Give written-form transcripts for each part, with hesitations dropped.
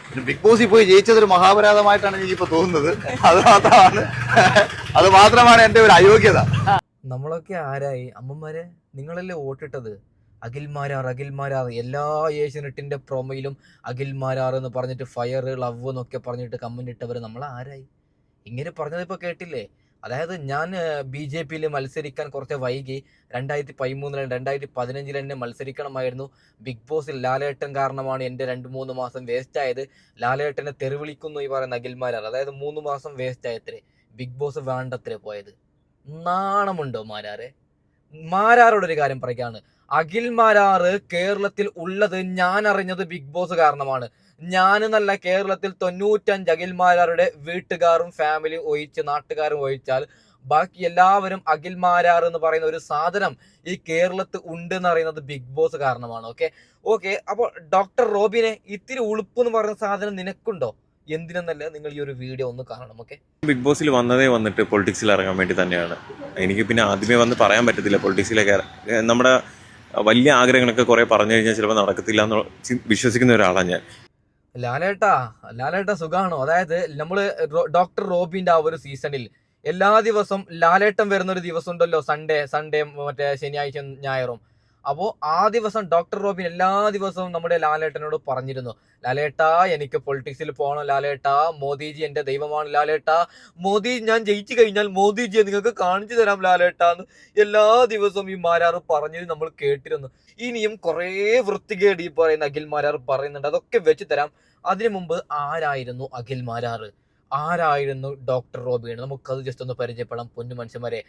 പിന്നെ ബിഗ് ബോസിൽ പോയി ജയിച്ചതൊരു മഹാപരാധമായിട്ടാണ് എനിക്കിപ്പോ തോന്നുന്നത്. അത് മാത്രമാണ് എന്റെ ഒരു അയോഗ്യത. നമ്മളൊക്കെ ആരായി അമ്മമാരെ? നിങ്ങളല്ലേ വോട്ടിട്ടത്? അഖിൽമാരാർ അഖിൽമാരാർ എല്ലാ ഏഷ്യനെറ്റിന്റെ പ്രൊമയിലും അഖിൽമാരാർ എന്ന് പറഞ്ഞിട്ട് ഫയർ ലവ് എന്നൊക്കെ പറഞ്ഞിട്ട് കമന്റ് ഇട്ടവർ നമ്മൾ ആരായി? ഇങ്ങനെ പറഞ്ഞത് ഇപ്പൊ കേട്ടില്ലേ? അതായത് ഞാൻ BJP മത്സരിക്കാൻ കുറച്ച് വൈകി. 2013 2015 എന്നെ മത്സരിക്കണമായിരുന്നു. ബിഗ് ബോസിൽ ലാലേട്ടൻ കാരണമാണ് എൻ്റെ 2-3 മാസം വേസ്റ്റ് ആയത്. ലാലേട്ടനെ തെറിവിളിക്കുന്നു ഈ പറയുന്ന അഖിൽമാരാർ. അതായത് 3 മാസം വേസ്റ്റ് ആയത്രേ. ബിഗ് ബോസ് വേണ്ടത്രേ പോയത്. നാണമുണ്ടോ മാരാറെ? മാരാരോടൊരു കാര്യം പറയുകയാണ്. അഖിൽമാരാറ് കേരളത്തിൽ ഉള്ളത് ഞാൻ അറിഞ്ഞത് ബിഗ് ബോസ് കാരണമാണ്. ഞാനെന്നല്ല, കേരളത്തിൽ 95 അഖിൽമാരാരുടെ വീട്ടുകാരും ഫാമിലിയും ഒഴിച്ച് നാട്ടുകാരും ഒഴിച്ചാൽ ബാക്കി എല്ലാവരും അഖിൽമാരാർ എന്ന് പറയുന്ന ഒരു സാധനം ഈ കേരളത്തിൽ ഉണ്ട് എന്ന് അറിയുന്നത് ബിഗ് ബോസ് കാരണമാണ്. ഓക്കെ. അപ്പോൾ ഡോക്ടർ റോബിനെ ഇത്തിരി ഉളുപ്പ് എന്ന് പറയുന്ന സാധനം നിനക്കുണ്ടോ? എന്തിനെന്നല്ല, നിങ്ങൾ ഈ ഒരു വീഡിയോ ഒന്ന് കാണണം. ബിഗ് ബോസിൽ വന്നിട്ട് പൊളിറ്റിക്സിൽ ഇറങ്ങാൻ വേണ്ടി തന്നെയാണ്. എനിക്ക് പിന്നെ ആദ്യമേ വന്ന് പറയാൻ പറ്റത്തില്ല പൊളിറ്റിക്സിലേക്ക്. നമ്മുടെ വലിയ ആഗ്രഹങ്ങളൊക്കെ കുറെ പറഞ്ഞു കഴിഞ്ഞാൽ ചിലപ്പോൾ നടക്കത്തില്ല എന്ന് വിശ്വസിക്കുന്ന ഒരാളാണ് ഞാൻ. ലാലേട്ട സുഖാണോ? അതായത് നമ്മള് ഡോക്ടർ റോബിന്റെ ആ ഒരു സീസണിൽ എല്ലാ ദിവസവും ലാലേട്ടൻ വരുന്ന ഒരു ദിവസം ഉണ്ടല്ലോ, സൺഡേ മറ്റേ ശനിയാഴ്ച ഞായറും. അപ്പോൾ ആ ദിവസം ഡോക്ടർ റോബിൻ എല്ലാ ദിവസവും നമ്മുടെ ലാലേട്ടനോട് പറഞ്ഞിരുന്നു, ലാലേട്ടാ എനിക്ക് പൊളിറ്റിക്സിൽ പോകണം, ലാലേട്ടാ മോദിജി എന്റെ ദൈവമാണ്, ലാലേട്ടാ മോദി ഞാൻ ജയിച്ചു കഴിഞ്ഞാൽ മോദിജിയെ നിങ്ങൾക്ക് കാണിച്ചു തരാം ലാലേട്ടാന്ന് എല്ലാ ദിവസവും ഈ മാരാറ് പറഞ്ഞത് നമ്മൾ കേട്ടിരുന്നു. ഇനിയും കുറേ വൃത്തികേട് ഈ പറയുന്ന അഖിൽമാരാർ പറയുന്നുണ്ട്, അതൊക്കെ വെച്ച് തരാം. അതിനു മുമ്പ് ആരായിരുന്നു അഖിൽമാരാറ്, ആരായിരുന്നു ഡോക്ടർ റോബിൻ? നമുക്കത് ജസ്റ്റ് ഒന്ന് പരിചയപ്പെടാം പൊന്നു മനുഷ്യന്മാരെ.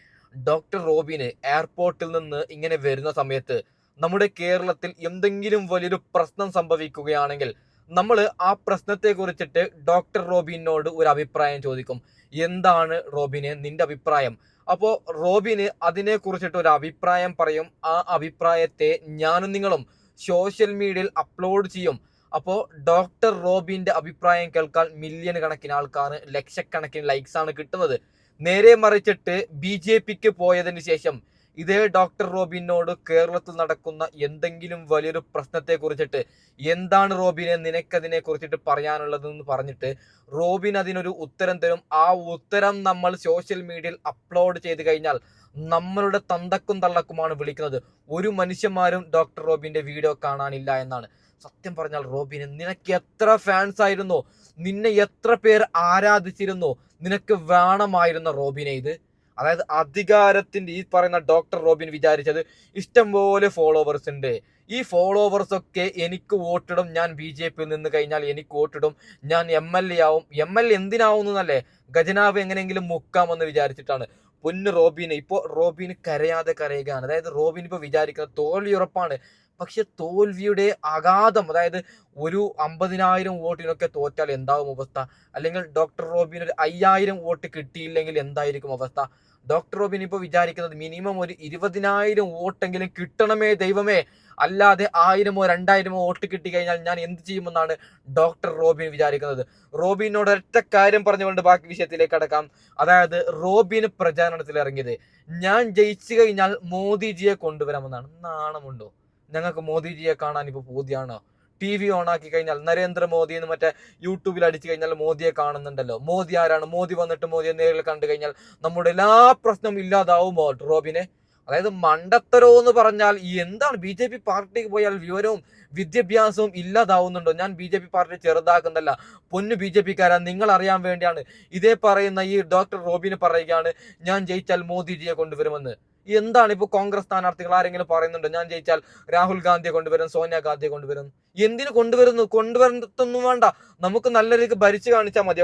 ഡോക്ടർ റോബിന് എയർപോർട്ടിൽ നിന്ന് ഇങ്ങനെ വരുന്ന സമയത്ത് നമ്മുടെ കേരളത്തിൽ എന്തെങ്കിലും വലിയൊരു പ്രശ്നം സംഭവിക്കുകയാണെങ്കിൽ നമ്മൾ ആ പ്രശ്നത്തെ കുറിച്ചിട്ട് ഡോക്ടർ റോബിനോട് ഒരു അഭിപ്രായം ചോദിക്കും. എന്താണ് റോബിന് നിന്റെ അഭിപ്രായം? അപ്പോൾ റോബിന് അതിനെ കുറിച്ചിട്ട് ഒരു അഭിപ്രായം പറയും. ആ അഭിപ്രായത്തെ ഞാനും നിങ്ങളും സോഷ്യൽ മീഡിയയിൽ അപ്ലോഡ് ചെയ്യും. അപ്പോൾ ഡോക്ടർ റോബിന്റെ അഭിപ്രായം കേൾക്കാൻ മില്യൺ കണക്കിന് ആൾക്കാർ, ലക്ഷക്കണക്കിന് ലൈക്സ് ആണ് കിട്ടുന്നത്. നേരെ മറിച്ചിട്ട് BJPക്ക് പോയതിന് ശേഷം ഇതേ ഡോക്ടർ റോബിനോട് കേരളത്തിൽ നടക്കുന്ന എന്തെങ്കിലും വലിയൊരു പ്രശ്നത്തെ കുറിച്ചിട്ട് എന്താണ് റോബിനെ നിനക്കതിനെ കുറിച്ചിട്ട് പറയാനുള്ളതെന്ന് പറഞ്ഞിട്ട് റോബിൻ അതിനൊരു ഉത്തരം തരും. ആ ഉത്തരം നമ്മൾ സോഷ്യൽ മീഡിയയിൽ അപ്ലോഡ് ചെയ്ത് കഴിഞ്ഞാൽ നമ്മളുടെ തന്തക്കും തള്ളക്കുമാണ് വിളിക്കുന്നത്. ഒരു മനുഷ്യന്മാരും ഡോക്ടർ റോബിന്റെ വീഡിയോ കാണാനില്ല എന്നാണ്. സത്യം പറഞ്ഞാൽ റോബിന് നിനക്ക് എത്ര ഫാൻസ് ആയിരുന്നു, നിന്നെ എത്ര പേർ ആരാധിച്ചിരുന്നു, നിനക്ക് വേണമായിരുന്ന റോബിനെ ഇത്? അതായത് അധികാരത്തിന്റെ ഈ പറയുന്ന ഡോക്ടർ റോബിൻ വിചാരിച്ചത് ഇഷ്ടംപോലെ ഫോളോവേഴ്സ് ഉണ്ട്, ഈ ഫോളോവേഴ്സ് ഒക്കെ എനിക്ക് വോട്ടിടും, ഞാൻ BJPയിൽ നിന്ന് കഴിഞ്ഞാൽ എനിക്ക് വോട്ടിടും, ഞാൻ MLA ആവും. MLA എന്തിനാവുന്നല്ലേ, ഖജനാവ് എങ്ങനെയെങ്കിലും മുക്കാമെന്ന് വിചാരിച്ചിട്ടാണ്. പൊന്ന് റോബിന് ഇപ്പോൾ റോബിന് കരയുകയാണ്. അതായത് റോബിൻ ഇപ്പോൾ വിചാരിക്കുന്നത് തോൽവി ഉറപ്പാണ്. പക്ഷെ തോൽവിയുടെ ആഘാതം, അതായത് ഒരു 50,000 വോട്ടിനൊക്കെ തോറ്റാൽ എന്താവും അവസ്ഥ? അല്ലെങ്കിൽ ഡോക്ടർ റോബിന് ഒരു 5,000 വോട്ട് കിട്ടിയില്ലെങ്കിൽ എന്തായിരിക്കും അവസ്ഥ? ഡോക്ടർ റോബിൻ ഇപ്പോൾ വിചാരിക്കുന്നത് മിനിമം ഒരു 20,000 വോട്ടെങ്കിലും കിട്ടണമേ ദൈവമേ, അല്ലാതെ 1000-ഓ 2000-ഓ വോട്ട് കിട്ടിക്കഴിഞ്ഞാൽ ഞാൻ എന്ത് ചെയ്യുമെന്നാണ് ഡോക്ടർ റോബിൻ വിചാരിക്കുന്നത്. റോബിനോട് ഒറ്റ കാര്യം പറഞ്ഞുകൊണ്ട് ബാക്കി വിഷയത്തിലേക്ക് കടക്കാം. അതായത് റോബിന് പ്രചാരണത്തിൽ ഇറങ്ങിയത് ഞാൻ ജയിച്ചു കഴിഞ്ഞാൽ മോദിജിയെ കൊണ്ടുവരാമെന്നാണ്. നാണമുണ്ടോ? ഞങ്ങൾക്ക് മോദിജിയെ കാണാൻ ഇപ്പോൾ പൂതിയാണോ? TV ഓണാക്കി കഴിഞ്ഞാൽ നരേന്ദ്രമോദി എന്ന് മറ്റേ യൂട്യൂബിൽ അടിച്ചു കഴിഞ്ഞാൽ മോദിയെ കാണുന്നുണ്ടല്ലോ. മോദി ആരാണ്? മോദി വന്നിട്ട് മോദിയെ നേരിൽ കണ്ടു കഴിഞ്ഞാൽ നമ്മുടെ എല്ലാ പ്രശ്നവും ഇല്ലാതാവുമോ റോബിനെ? അതായത് മണ്ടത്തരോ എന്ന് പറഞ്ഞാൽ എന്താണ്? BJP പാർട്ടിക്ക് പോയാൽ വിവരവും വിദ്യാഭ്യാസവും ഇല്ലാതാവുന്നുണ്ടോ? ഞാൻ BJP പാർട്ടി ചെറുതാക്കുന്നല്ല, പൊന്നു BJPക്കാരാ, നിങ്ങൾ അറിയാൻ വേണ്ടിയാണ് ഇതേ പറയുന്ന ഈ ഡോക്ടർ റോബിന് പറയുകയാണ് ഞാൻ ജയിച്ചാൽ മോദിജിയെ കൊണ്ടുവരുമെന്ന്. എന്താണ് ഇപ്പോൾ കോൺഗ്രസ് സ്ഥാനാർത്ഥികൾ ആരെങ്കിലും പറയുന്നുണ്ടോ ഞാൻ ജയിച്ചാൽ രാഹുൽ ഗാന്ധിയെ കൊണ്ടുവരും, സോനിയാഗാന്ധിയെ കൊണ്ടുവരും? എന്തിനു കൊണ്ടുവരുത്തൊന്നും വേണ്ട, നമുക്ക് നല്ല രീതിക്ക് ഭരിച്ചു കാണിച്ചാൽ മതി.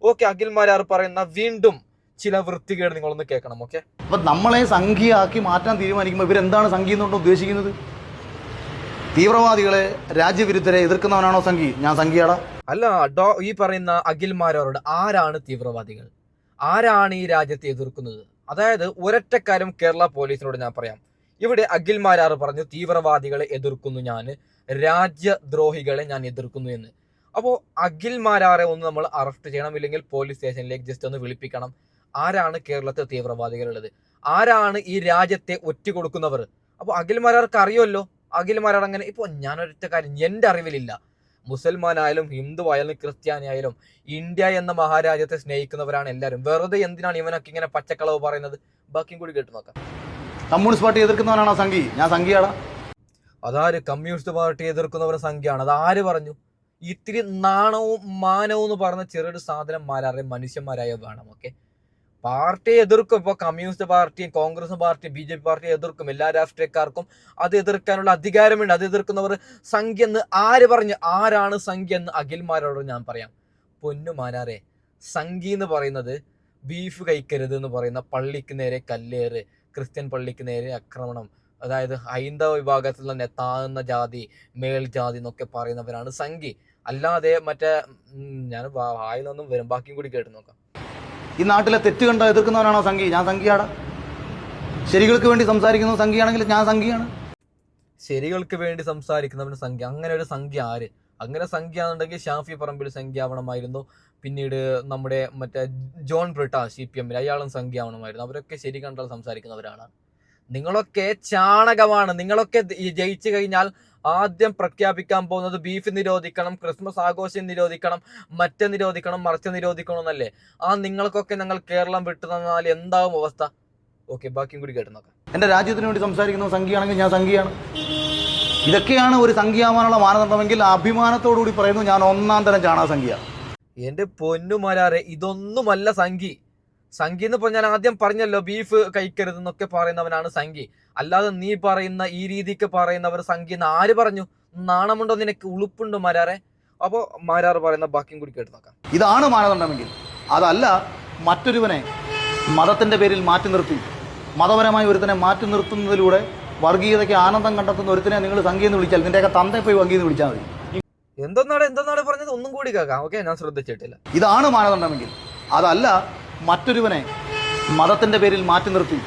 ഓക്കെ. അഖിൽമാരാർ പറയുന്ന വീണ്ടും ചില വൃത്തികേട് നിങ്ങളൊന്ന് കേൾക്കണം. അപ്പൊ നമ്മളെ സംഖ്യയാക്കി മാറ്റാൻ തീരുമാനിക്കുമ്പോൾ ഇവരെന്താണ് സംഖ്യ എന്നുകൊണ്ട് ഉദ്ദേശിക്കുന്നത്? തീവ്രവാദികളെ രാജ്യവിരുദ്ധരെ എതിർക്കുന്നവനാണോ സംഖ്യ? ഞാൻ സംഖ്യയാടാ അല്ല. ഈ പറയുന്ന അഖിൽമാരോട് ആരാണ് തീവ്രവാദികൾ? ആരാണ് ഈ രാജ്യത്തെ എതിർക്കുന്നത്? അതായത് ഒരൊറ്റ കാര്യം കേരള പോലീസിനോട് ഞാൻ പറയാം. ഇവിടെ അഖിൽമാരാർ പറഞ്ഞു തീവ്രവാദികളെ എതിർക്കുന്നു ഞാൻ, രാജ്യദ്രോഹികളെ ഞാൻ എതിർക്കുന്നു എന്ന്. അപ്പോൾ അഖിൽമാരാറെ ഒന്ന് നമ്മൾ അറസ്റ്റ് ചെയ്യണം, ഇല്ലെങ്കിൽ പോലീസ് സ്റ്റേഷനിലേക്ക് ജസ്റ്റ് ഒന്ന് വിളിപ്പിക്കണം. ആരാണ് കേരളത്തിൽ തീവ്രവാദികളുള്ളത്? ആരാണ് ഈ രാജ്യത്തെ ഒറ്റുകൊടുക്കുന്നവർ? അപ്പോൾ അഖിൽമാരാർക്ക് അറിയുമല്ലോ. അഖിൽമാരാർ അങ്ങനെ ഇപ്പോൾ ഞാനൊരൊറ്റ കാര്യം എൻ്റെ അറിവിലില്ല, മുസൽമാനായാലും ഹിന്ദു ആയാലും ക്രിസ്ത്യാനിയായാലും ഇന്ത്യ എന്ന മഹാരാജ്യത്തെ സ്നേഹിക്കുന്നവരാണ് എല്ലാവരും. വെറുതെ എന്തിനാണ് ഇവനൊക്കെ ഇങ്ങനെ പച്ചക്കളവ് പറയുന്നത്? ബാക്കിയും കൂടി കേട്ടു നോക്കാം. കമ്മ്യൂണിസ്റ്റ് പാർട്ടി എതിർക്കുന്നവനാണോ സംഘി? ഞാൻ സംഘിയാടാ. അതാര് കമ്മ്യൂണിസ്റ്റ് പാർട്ടി എതിർക്കുന്നവർ സംഖ്യയാണ്? അത് ആര് പറഞ്ഞു? ഇത്തിരി നാണവും മാനവും എന്ന് പറഞ്ഞ ചെറിയൊരു സാധനം മാരാറെ മനുഷ്യന്മാരായ വേണം. ഓക്കെ, പാർട്ടിയെ എതിർക്കും. ഇപ്പോൾ കമ്മ്യൂണിസ്റ്റ് പാർട്ടിയും കോൺഗ്രസ് പാർട്ടിയും BJP പാർട്ടിയെ എതിർക്കും. എല്ലാ രാഷ്ട്രീയക്കാർക്കും അത് എതിർക്കാനുള്ള അധികാരമുണ്ട്. അത് എതിർക്കുന്നവർ സംഖ്യ എന്ന് ആര് പറഞ്ഞു? ആരാണ് സംഖ്യ എന്ന് അഖിൽമാരോട് ഞാൻ പറയാം. പൊന്നുമാരാറെ, സംഖ്യ എന്ന് പറയുന്നത് ബീഫ് കഴിക്കരുത് എന്ന് പറയുന്ന, പള്ളിക്ക് നേരെ കല്ലേറ്, ക്രിസ്ത്യൻ പള്ളിക്ക് നേരെ ആക്രമണം, അതായത് ഹൈന്ദവ വിഭാഗത്തിൽ തന്നെ താഴ്ന്ന ജാതി, മേൽജാതി എന്നൊക്കെ പറയുന്നവരാണ് സംഘി. അല്ലാതെ മറ്റേ ഞാൻ വായിലൊന്നും വരും. ബാക്കിയും കൂടി കേട്ട് നോക്കാം. ഈ നാട്ടിലെ തെറ്റ് കണ്ട എതിർക്കുന്നവനാണോ സംഘി? ഞാൻ സംഘിയാടാ. ശരികൾക്ക് വേണ്ടി സംസാരിക്കുന്നത് സംഘിയാണെങ്കിൽ ഞാൻ സംഘിയാണ്. ശരികൾക്ക് വേണ്ടി സംസാരിക്കുന്നവന് സംഖ്യ. അങ്ങനെ ഒരു സംഖ്യ ആര്? അങ്ങനെ സംഖ്യ ആണെന്നുണ്ടെങ്കിൽ ഷാഫി പറമ്പിൽ സംഖ്യ ആവണമായിരുന്നു. പിന്നീട് നമ്മുടെ മറ്റേ ജോൺ ബ്രിട്ടാ CPM അയാളും സംഖ്യ ആവണമായിരുന്നു. അവരൊക്കെ ശരി കണ്ടാൽ സംസാരിക്കുന്നവരാണ്. നിങ്ങളൊക്കെ ചാണകമാണ്. നിങ്ങളൊക്കെ ജയിച്ചു കഴിഞ്ഞാൽ ആദ്യം പ്രഖ്യാപിക്കാൻ പോകുന്നത് ബീഫ് നിരോധിക്കണം, ക്രിസ്മസ് ആഘോഷം നിരോധിക്കണം, മറ്റേ നിരോധിക്കണം, മറിച്ച് നിരോധിക്കണം എന്നല്ലേ? നിങ്ങൾക്കൊക്കെ ഞങ്ങൾ കേരളം വിട്ടു തന്നാൽ എന്താവും അവസ്ഥ? ഓക്കെ, ബാക്കിയും കൂടി കേട്ടു നോക്കാം. എൻ്റെ രാജ്യത്തിന് വേണ്ടി സംസാരിക്കുന്ന സംഘിയാണെങ്കിൽ ഞാൻ സംഘിയാണ്. ഇതൊക്കെയാണ് ഒരു സംഘിയാവാനുള്ള മാനദണ്ഡമെങ്കിൽ അഭിമാനത്തോടുകൂടി പറയുന്നു, ഞാൻ ഒന്നാം തരം ചാണകസംഖ്യ. എന്റെ പൊന്നുമാരാറെ, ഇതൊന്നുമല്ല സംഘി. സംഘി എന്ന് പറഞ്ഞാൽ ആദ്യം പറഞ്ഞല്ലോ, ബീഫ് കഴിക്കരുത് എന്നൊക്കെ പറയുന്നവനാണ് സംഘി. അല്ലാതെ നീ പറയുന്ന ഈ രീതിക്ക് പറയുന്നവർ സംഘി എന്ന് ആര് പറഞ്ഞു? നാണമുണ്ടോ നിനക്ക്? ഉളുപ്പുണ്ടോ മാരാറെ? അപ്പോൾ മാരാറ് പറയുന്ന ബാക്കിയും കൂടി കേട്ട് നോക്കാം. ഇതാണ് മാനദണ്ഡമെങ്കിൽ, അതല്ല മറ്റൊരുവനെ മതത്തിൻ്റെ പേരിൽ മാറ്റി നിർത്തി, മതപരമായി ഒരുത്തനെ മാറ്റി നിർത്തുന്നതിലൂടെ വർഗീയതയ്ക്ക് ആനന്ദം കണ്ടെത്തുന്ന ഒരുത്തനെ നിങ്ങൾ സംഘി എന്ന് വിളിച്ചാൽ നിന്റെയൊക്കെ തന്തയെ പോയി വങ്കി എന്ന് വിളിച്ചാൽ മതി. എന്തെന്നാണ് പറഞ്ഞത്? ഒന്നും കൂടി കേൾക്കാം. ഓക്കെ, ഞാൻ ശ്രദ്ധിച്ചിട്ടില്ല. ഇതാണ് മാനദണ്ഡമെങ്കിൽ, അതല്ല മറ്റൊരുവനെ മതത്തിൻ്റെ പേരിൽ മാറ്റി നിർത്തി,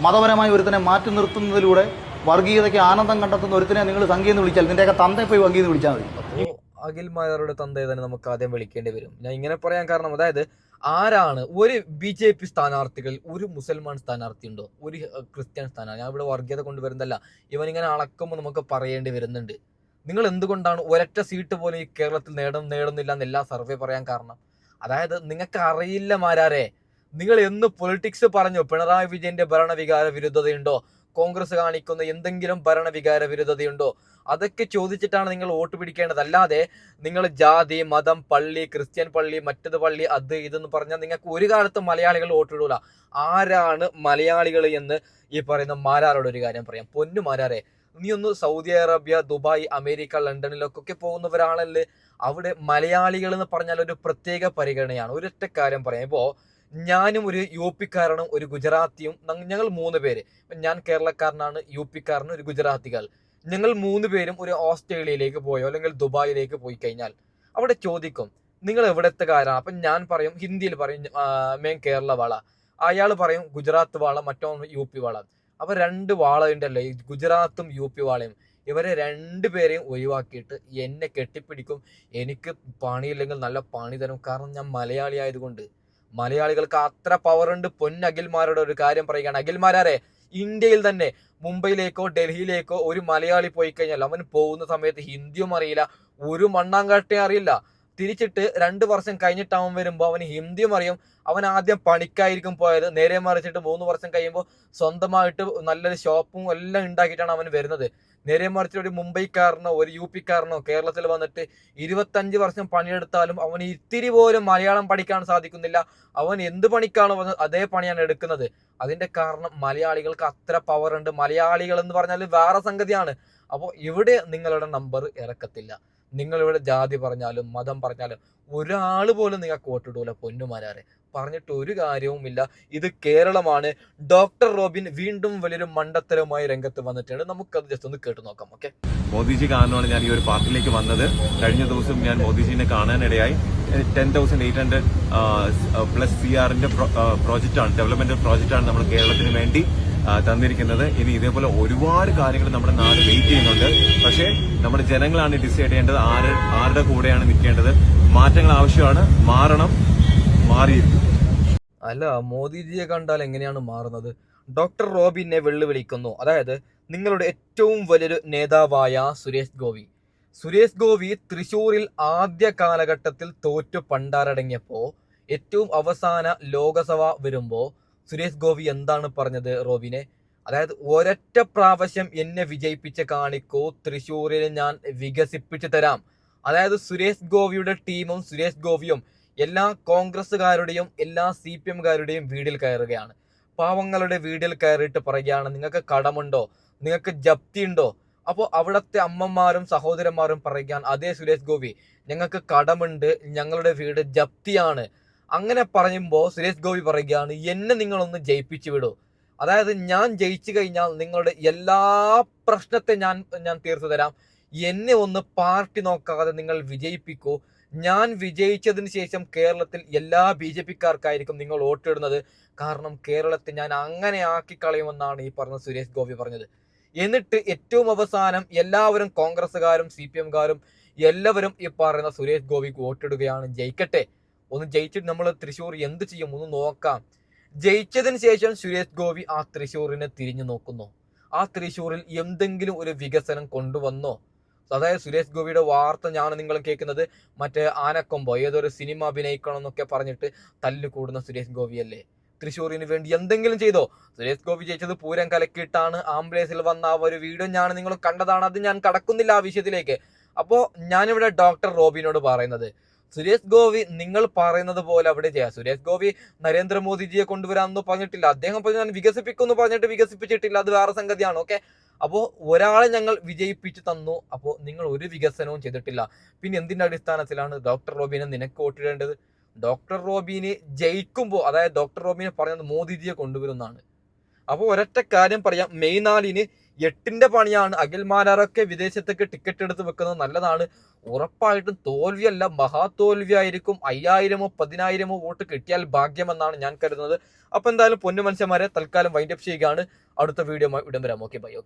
മതപരമായി ഒരുത്തനെ മാറ്റി നിർത്തുന്നതിലൂടെ വർഗീയതയ്ക്ക് ആനന്ദം കണ്ടെത്തുന്ന ഒരുത്തനെ നിങ്ങൾ സംഘി എന്ന് വിളിച്ചാൽ നിന്റെയൊക്കെ തന്തയെ പോയി വങ്കി എന്ന് വിളിച്ചാൽ മതി. അപ്പോൾ അഖിൽമാരുടെ തന്തയെ തന്നെ നമുക്ക് ആദ്യം വിളിക്കേണ്ടി വരും. ഞാൻ ഇങ്ങനെ പറയാൻ കാരണം, അതായത് ആരാണ് ഒരു BJP സ്ഥാനാർത്ഥികൾ, ഒരു മുസൽമാൻ സ്ഥാനാർത്ഥി ഉണ്ടോ, ഒരു ക്രിസ്ത്യൻ സ്ഥാനാർത്ഥി? ഞാൻ ഇവിടെ വർഗീയത കൊണ്ടുവരുന്നതല്ല, ഇവനിങ്ങനെ അളക്കുമ്പോൾ നമുക്ക് പറയേണ്ടി വരുന്നുണ്ട്. നിങ്ങൾ എന്തുകൊണ്ടാണ് ഒരൊറ്റ സീറ്റ് പോലും ഈ കേരളത്തിൽ നേടുന്നില്ല എന്നെല്ലാം സർവേ പറയാൻ കാരണം? അതായത് നിങ്ങൾക്ക് അറിയില്ല മാരാരെ, നിങ്ങൾ എന്ന് പൊളിറ്റിക്സ് പറഞ്ഞു പിണറായി വിജയന്റെ ഭരണവികാര വിരുദ്ധതയുണ്ടോ, കോൺഗ്രസ് കാണിക്കുന്ന എന്തെങ്കിലും ഭരണവികാര വിരുദ്ധതയുണ്ടോ, അതൊക്കെ ചോദിച്ചിട്ടാണ് നിങ്ങൾ വോട്ട് പിടിക്കേണ്ടത്. അല്ലാതെ നിങ്ങൾ ജാതി, മതം, പള്ളി, ക്രിസ്ത്യൻ പള്ളി, മറ്റത് പള്ളി, അത് ഇതെന്ന് പറഞ്ഞാൽ നിങ്ങൾക്ക് ഒരു കാലത്ത് മലയാളികൾ വോട്ടിടൂല. ആരാണ് മലയാളികൾ എന്ന് ഈ പറയുന്ന മാരാരോട് ഒരു കാര്യം പറയാം. പൊന്നു മാരാരെ, നീ ഒന്ന് സൗദി അറേബ്യ, ദുബായ്, അമേരിക്ക, ലണ്ടനിലൊക്കെ പോകുന്നവരാണല്ലേ. അവിടെ മലയാളികൾ എന്ന് പറഞ്ഞാൽ ഒരു പ്രത്യേക പരിഗണനയാണ്. ഒരൊറ്റ കാര്യം പറയാം. ഇപ്പോൾ ഞാനും ഒരു UP-കാരനും ഒരു ഗുജറാത്തിയും, ഞങ്ങൾ 3 പേര്, ഞാൻ കേരളക്കാരനാണ്, UP-കാരനും ഒരു ഗുജറാത്തികൾ, ഞങ്ങൾ 3 പേരും ഒരു ഓസ്ട്രേലിയയിലേക്ക് പോയോ അല്ലെങ്കിൽ ദുബായിലേക്ക് പോയി കഴിഞ്ഞാൽ അവിടെ ചോദിക്കും നിങ്ങൾ എവിടത്തെക്കാരാണ്? അപ്പം ഞാൻ പറയും, ഹിന്ദിയിൽ പറയും മേം കേരള വാള, അയാൾ പറയും ഗുജറാത്ത് വാള, മറ്റോ UP വാള. അപ്പോൾ 2 വാള ഉണ്ടല്ലോ, ഈ ഗുജറാത്തും UP വാളയും. ഇവരെ 2 പേരെയും ഒഴിവാക്കിയിട്ട് എന്നെ കെട്ടിപ്പിടിക്കും. എനിക്ക് പണിയില്ലെങ്കിൽ നല്ല പണി തരും. കാരണം ഞാൻ മലയാളി ആയതുകൊണ്ട്. മലയാളികൾക്ക് അത്ര പവർ ഉണ്ട്. പൊന്നഖിൽമാരോട് ഒരു കാര്യം പറയുകയാണ്. അഖിൽമാരെ, ഇന്ത്യയിൽ തന്നെ മുംബൈയിലേക്കോ ഡൽഹിയിലേക്കോ ഒരു മലയാളി പോയി കഴിഞ്ഞാൽ അവൻ പോകുന്ന സമയത്ത് ഹിന്ദിയും അറിയില്ല, ഒരു മണ്ണാങ്കാട്ടയും അറിയില്ല. തിരിച്ചിട്ട് 2 വർഷം കഴിഞ്ഞിട്ട് അവൻ വരുമ്പോൾ അവന് ഹിന്ദിയും അറിയും. അവൻ ആദ്യം പണിക്കായിരിക്കും പോയത്, നേരെ മറിച്ചിട്ട് 3 വർഷം കഴിയുമ്പോൾ സ്വന്തമായിട്ട് നല്ലൊരു ഷോപ്പും എല്ലാം ഉണ്ടാക്കിയിട്ടാണ് അവൻ വരുന്നത്. നേരെ മറിച്ച് ഒരു മുംബൈക്കാരനോ ഒരു UP-കാരനോ കേരളത്തിൽ വന്നിട്ട് 25 വർഷം പണിയെടുത്താലും അവന് ഇത്തിരി പോലും മലയാളം പഠിക്കാൻ സാധിക്കുന്നില്ല. അവൻ എന്ത് പണിക്കാണോ വന്നത് അതേ പണിയാണ് എടുക്കുന്നത്. അതിന്റെ കാരണം മലയാളികൾക്ക് അത്ര പവർ ഉണ്ട്. മലയാളികൾ എന്ന് പറഞ്ഞാൽ വേറെ സംഗതിയാണ്. അപ്പോൾ ഇവിടെ നിങ്ങളുടെ നമ്പർ ഇറക്കത്തില്ല. നിങ്ങളിവിടെ ജാതി പറഞ്ഞാലും മതം പറഞ്ഞാലും ഒരാൾ പോലും നിങ്ങൾക്ക് വോട്ടിടൂല. പൊന്നുമാരാരെ, പറഞ്ഞിട്ട് ഒരു കാര്യവുമില്ല. ഇത് കേരളമാണ്. ഡോക്ടർ റോബിൻ വീണ്ടും വലിയൊരു മണ്ടത്തരവുമായി രംഗത്ത് വന്നിട്ടുണ്ട്. നമുക്കത് ജസ്റ്റ് ഒന്ന് കേട്ടു നോക്കാം. ഓക്കെ, മോദിജി കാരണമാണ് ഞാൻ ഈ ഒരു പാർട്ടിയിലേക്ക് വന്നത്. കഴിഞ്ഞ ദിവസം ഞാൻ മോദിജിനെ കാണാനിടയായി. 10,800 പ്ലസ് CR-ന്റെ പ്രോജക്റ്റാണ്, ഡെവലപ്മെന്റ് പ്രോജക്റ്റാണ് നമ്മൾ കേരളത്തിന് വേണ്ടി തന്നിരിക്കുന്നത്. ഇനി ഇതേപോലെ ഒരുപാട് കാര്യങ്ങൾ നമ്മുടെ നാട് വെയിറ്റ് ചെയ്യുന്നുണ്ട്. പക്ഷേ നമ്മുടെ ജനങ്ങളാണ് ഡിസൈഡ് ചെയ്യേണ്ടത് ആരുടെ കൂടെയാണ് നിൽക്കേണ്ടത്. മാറ്റങ്ങൾ ആവശ്യമാണ്, മാറണം, മാറിയിരിക്കും. അല്ല, മോദിജിയെ കണ്ടാൽ എങ്ങനെയാണ് മാറുന്നത്? ഡോക്ടർ റോബിനെ വെല്ലുവിളിക്കുന്നു. അതായത് നിങ്ങളുടെ ഏറ്റവും വലിയൊരു നേതാവായ സുരേഷ് ഗോപി, സുരേഷ് ഗോപി തൃശ്ശൂരിൽ ആദ്യ കാലഘട്ടത്തിൽ തോറ്റു പണ്ടാരടങ്ങിയപ്പോൾ ഏറ്റവും അവസാന ലോകസഭ വരുമ്പോൾ സുരേഷ് ഗോപി എന്താണ് പറഞ്ഞത് റോബിനെ? അതായത് ഒരൊറ്റ പ്രാവശ്യം എന്നെ വിജയിപ്പിച്ച് കാണിക്കൂ, തൃശ്ശൂരിൽ ഞാൻ വികസിപ്പിച്ചു തരാം. അതായത് സുരേഷ് ഗോപിയുടെ ടീമും സുരേഷ് ഗോപിയും എല്ലാ കോൺഗ്രസ്സുകാരുടെയും എല്ലാ CPM-കാരുടെയും വീട്ടിൽ കയറുകയാണ്. പാവങ്ങളുടെ വീട്ടിൽ കയറിയിട്ട് പറയുകയാണ്, നിങ്ങൾക്ക് കടമുണ്ടോ, നിങ്ങൾക്ക് ജപ്തി ഉണ്ടോ? അപ്പോൾ അവിടുത്തെ അമ്മമാരും സഹോദരന്മാരും പറയുകയാണ്, അതേ സുരേഷ് ഗോപി, ഞങ്ങൾക്ക് കടമുണ്ട്, ഞങ്ങളുടെ വീട് ജപ്തിയാണ്. അങ്ങനെ പറയുമ്പോൾ സുരേഷ് ഗോപി പറയുകയാണ്, എന്നെ നിങ്ങളൊന്ന് ജയിപ്പിച്ചു വിടൂ. അതായത് ഞാൻ ജയിച്ചു കഴിഞ്ഞാൽ നിങ്ങളുടെ എല്ലാ പ്രശ്നത്തെ ഞാൻ തീർത്തു തരാം. എന്നെ ഒന്ന് പാർട്ടി നോക്കാതെ നിങ്ങൾ വിജയിപ്പിക്കൂ. ഞാൻ വിജയിച്ചതിന് ശേഷം കേരളത്തിൽ എല്ലാ BJP-ക്കാർക്കായിരിക്കും നിങ്ങൾ വോട്ടിടുന്നത്. കാരണം കേരളത്തെ ഞാൻ അങ്ങനെ ആക്കി കളയുമെന്നാണ് ഈ പറഞ്ഞ സുരേഷ് ഗോപി പറഞ്ഞത്. എന്നിട്ട് ഏറ്റവും അവസാനം എല്ലാവരും കോൺഗ്രസ്സുകാരും CPM-കാരും എല്ലാവരും ഈ പറയുന്ന സുരേഷ് ഗോപിക്ക് വോട്ടിടുകയാണ്. ജയിക്കട്ടെ, ഒന്ന് ജയിച്ചിട്ട് നമ്മൾ തൃശ്ശൂർ എന്ത് ചെയ്യും ഒന്ന് നോക്കാം. ജയിച്ചതിന് ശേഷം സുരേഷ് ഗോപി ആ തൃശ്ശൂരിനെ തിരിഞ്ഞു നോക്കുന്നു. ആ തൃശ്ശൂരിൽ എന്തെങ്കിലും ഒരു വികസനം കൊണ്ടുവന്നോ? അതായത് സുരേഷ് ഗോപിയുടെ വാർത്ത ഞാൻ നിങ്ങൾ കേൾക്കുന്നത് മറ്റേ ആനക്കൊമ്പോ ഏതൊരു സിനിമ അഭിനയിക്കണം എന്നൊക്കെ പറഞ്ഞിട്ട് തല്ലു കൂടുന്ന സുരേഷ് ഗോപിയല്ലേ? തൃശ്ശൂരിന് വേണ്ടി എന്തെങ്കിലും ചെയ്തോ? സുരേഷ് ഗോപി ജയിച്ചത് പൂരം കലക്കിയിട്ടാണ്. ആംബുലൻസിൽ വന്ന ആ ഒരു വീഡിയോ നിങ്ങൾ കണ്ടതാണ്. അത് ഞാൻ കടക്കുന്നില്ല ആ വിഷയത്തിലേക്ക്. അപ്പോൾ ഞാനിവിടെ ഡോക്ടർ റോബിനോട് പറയുന്നത്, സുരേഷ് ഗോപി നിങ്ങൾ പറയുന്നത് പോലെ അവിടെ ചെയ്യാം. സുരേഷ് ഗോപി നരേന്ദ്രമോദിജിയെ കൊണ്ടുവരാമെന്ന് പറഞ്ഞിട്ടില്ല. അദ്ദേഹം ഞാൻ വികസിപ്പിക്കുമെന്ന് പറഞ്ഞിട്ട് വികസിപ്പിച്ചിട്ടില്ല. അത് വേറെ സംഗതിയാണ്. ഓക്കെ, അപ്പോൾ ഒരാളെ ഞങ്ങൾ വിജയിപ്പിച്ചു തന്നു, അപ്പോൾ നിങ്ങൾ ഒരു വികസനവും ചെയ്തിട്ടില്ല. പിന്നെ എന്തിൻ്റെ അടിസ്ഥാനത്തിലാണ് ഡോക്ടർ റോബിനെ നിനക്ക് വോട്ടിടേണ്ടത്? ഡോക്ടർ റോബിനെ ജയിക്കുമ്പോൾ, അതായത് ഡോക്ടർ റോബിനെ പറഞ്ഞത് മോദിജിയെ കൊണ്ടുവരുന്നതാണ്. അപ്പോൾ ഒരൊറ്റ കാര്യം പറയാം, മെയ് 4-ന് 8-ന്റെ പണിയാണ്. അഖിൽമാരാറൊക്കെ വിദേശത്തേക്ക് ടിക്കറ്റ് എടുത്ത് വെക്കുന്നത് നല്ലതാണ്. ഉറപ്പായിട്ടും തോൽവിയല്ല, മഹാതോൽവി ആയിരിക്കും. 5000-ഓ 10,000-ഓ വോട്ട് കിട്ടിയാൽ ഭാഗ്യമെന്നാണ് ഞാൻ കരുതുന്നത്. അപ്പോൾ എന്തായാലും പൊന്നു മനുഷ്യന്മാരെ, തൽക്കാലം വൈൻഡപ്പ് ചെയ്യുകയാണ്. അടുത്ത വീഡിയോ ഇടം വരാം. Okay, bye. ഓക്കെ.